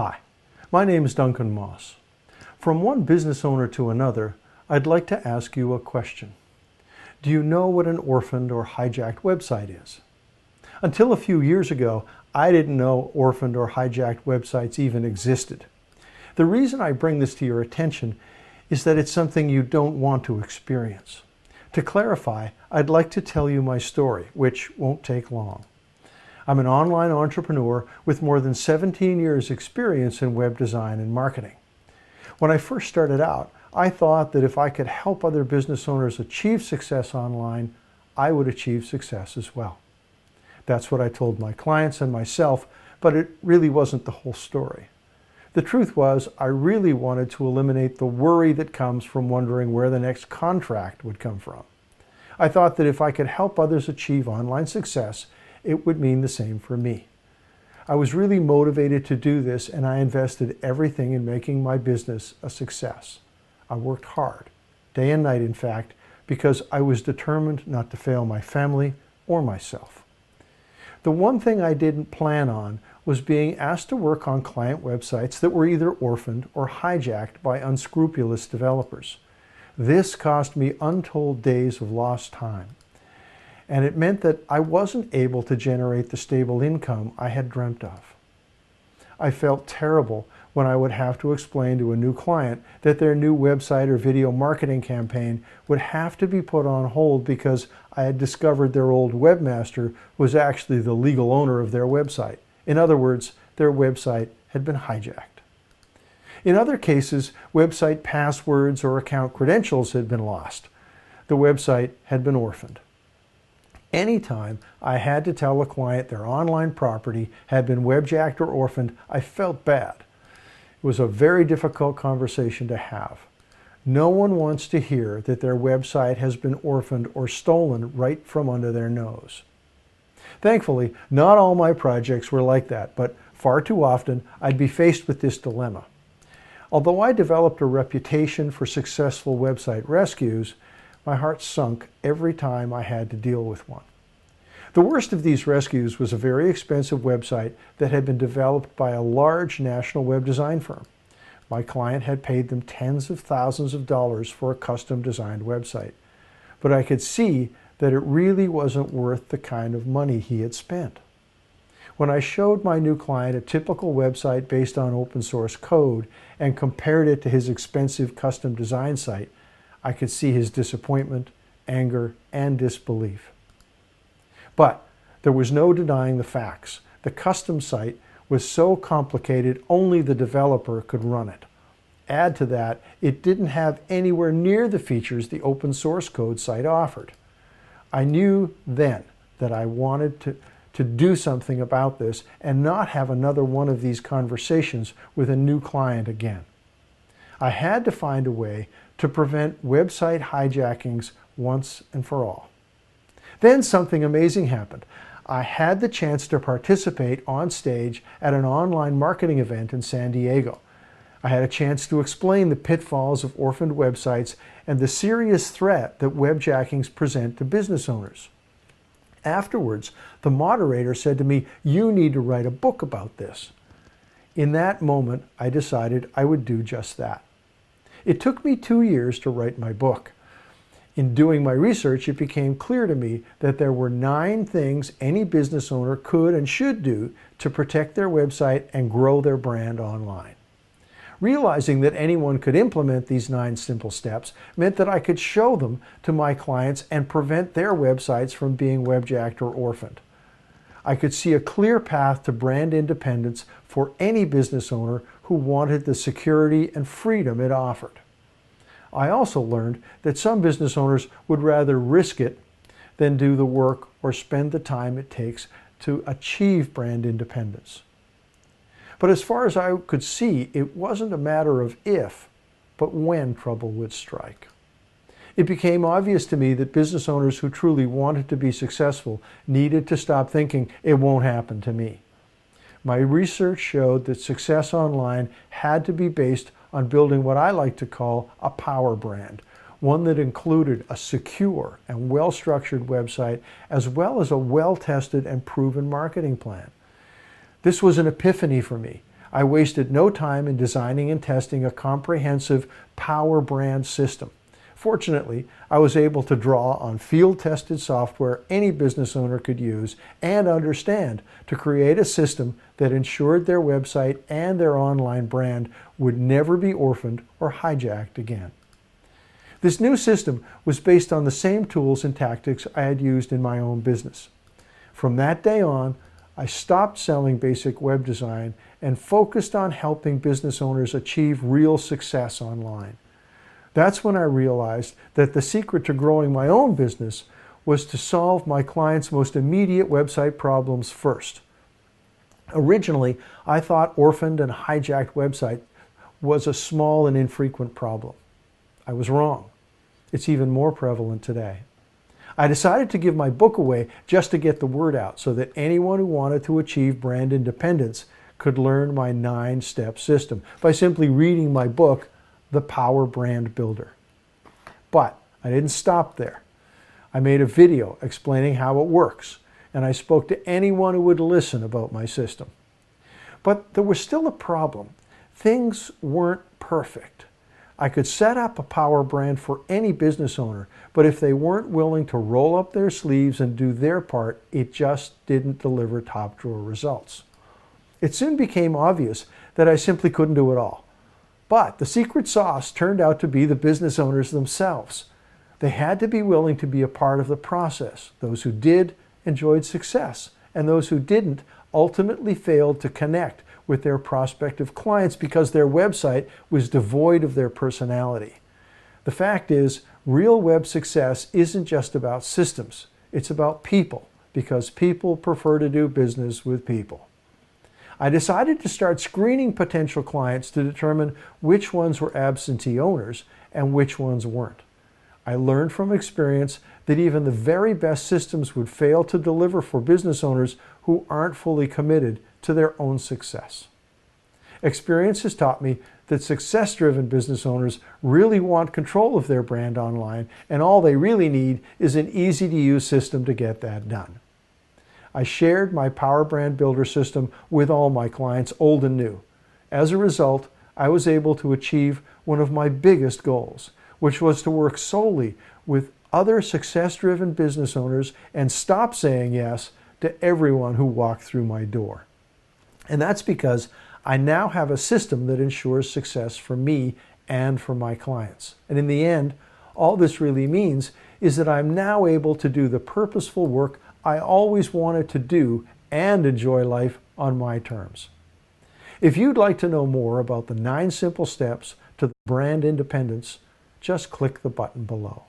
Hi, my name is Duncan Moss. From one business owner to another, I'd like to ask you a question. Do you know what an orphaned or hijacked website is? Until a few years ago, I didn't know orphaned or hijacked websites even existed. The reason I bring this to your attention is that it's something you don't want to experience. To clarify, I'd like to tell you my story, which won't take long. I'm an online entrepreneur with more than 17 years experience in web design and marketing. When I first started out, I thought that if I could help other business owners achieve success online, I would achieve success as well. That's what I told my clients and myself, but it really wasn't the whole story. The truth was, I really wanted to eliminate the worry that comes from wondering where the next contract would come from. I thought that if I could help others achieve online success, it would mean the same for me. I was really motivated to do this, and I invested everything in making my business a success. I worked hard, day and night in fact, because I was determined not to fail my family or myself. The one thing I didn't plan on was being asked to work on client websites that were either orphaned or hijacked by unscrupulous developers. This cost me untold days of lost time. And it meant that I wasn't able to generate the stable income I had dreamt of. I felt terrible when I would have to explain to a new client that their new website or video marketing campaign would have to be put on hold because I had discovered their old webmaster was actually the legal owner of their website. In other words, their website had been hijacked. In other cases, website passwords or account credentials had been lost. The website had been orphaned. Anytime I had to tell a client their online property had been webjacked or orphaned, I felt bad. It was a very difficult conversation to have. No one wants to hear that their website has been orphaned or stolen right from under their nose. Thankfully, not all my projects were like that, but far too often I'd be faced with this dilemma. Although I developed a reputation for successful website rescues, my heart sunk every time I had to deal with one. The worst of these rescues was a very expensive website that had been developed by a large national web design firm. My client had paid them tens of thousands of dollars for a custom designed website, but I could see that it really wasn't worth the kind of money he had spent. When I showed my new client a typical website based on open source code and compared it to his expensive custom design site, I could see his disappointment, anger, and disbelief. But there was no denying the facts. The custom site was so complicated only the developer could run it. Add to that, it didn't have anywhere near the features the open source code site offered. I knew then that I wanted to do something about this and not have another one of these conversations with a new client again. I had to find a way to prevent website hijackings once and for all. Then something amazing happened. I had the chance to participate on stage at an online marketing event in San Diego. I had a chance to explain the pitfalls of orphaned websites and the serious threat that webjackings present to business owners. Afterwards, the moderator said to me, "You need to write a book about this." In that moment, I decided I would do just that. It took me 2 years to write my book. In doing my research, it became clear to me that there were 9 things any business owner could and should do to protect their website and grow their brand online. Realizing that anyone could implement these 9 simple steps meant that I could show them to my clients and prevent their websites from being webjacked or orphaned. I could see a clear path to brand independence for any business owner who wanted the security and freedom it offered. I also learned that some business owners would rather risk it than do the work or spend the time it takes to achieve brand independence. But as far as I could see, it wasn't a matter of if, but when trouble would strike. It became obvious to me that business owners who truly wanted to be successful needed to stop thinking, "It won't happen to me." My research showed that success online had to be based on building what I like to call a power brand, one that included a secure and well-structured website as well as a well-tested and proven marketing plan. This was an epiphany for me. I wasted no time in designing and testing a comprehensive power brand system. Fortunately, I was able to draw on field-tested software any business owner could use and understand to create a system that ensured their website and their online brand would never be orphaned or hijacked again. This new system was based on the same tools and tactics I had used in my own business. From that day on, I stopped selling basic web design and focused on helping business owners achieve real success online. That's when I realized that the secret to growing my own business was to solve my clients' most immediate website problems first. Originally, I thought orphaned and hijacked website was a small and infrequent problem. I was wrong. It's even more prevalent today. I decided to give my book away just to get the word out so that anyone who wanted to achieve brand independence could learn my 9-step system by simply reading my book, The Power Brand Builder. But I didn't stop there. I made a video explaining how it works, and I spoke to anyone who would listen about my system. But there was still a problem. Things weren't perfect. I could set up a power brand for any business owner, but if they weren't willing to roll up their sleeves and do their part, it just didn't deliver top drawer results. It soon became obvious that I simply couldn't do it all. But the secret sauce turned out to be the business owners themselves. They had to be willing to be a part of the process. Those who did enjoyed success, and those who didn't ultimately failed to connect with their prospective clients because their website was devoid of their personality. The fact is, real web success isn't just about systems. It's about people, because people prefer to do business with people. I decided to start screening potential clients to determine which ones were absentee owners and which ones weren't. I learned from experience that even the very best systems would fail to deliver for business owners who aren't fully committed to their own success. Experience has taught me that success-driven business owners really want control of their brand online, and all they really need is an easy-to-use system to get that done. I shared my Power Brand Builder system with all my clients, old and new. As a result, I was able to achieve one of my biggest goals, which was to work solely with other success-driven business owners and stop saying yes to everyone who walked through my door. And that's because I now have a system that ensures success for me and for my clients. And in the end, all this really means is that I'm now able to do the purposeful work I always wanted to do and enjoy life on my terms. If you'd like to know more about the 9 simple steps to brand independence, just click the button below.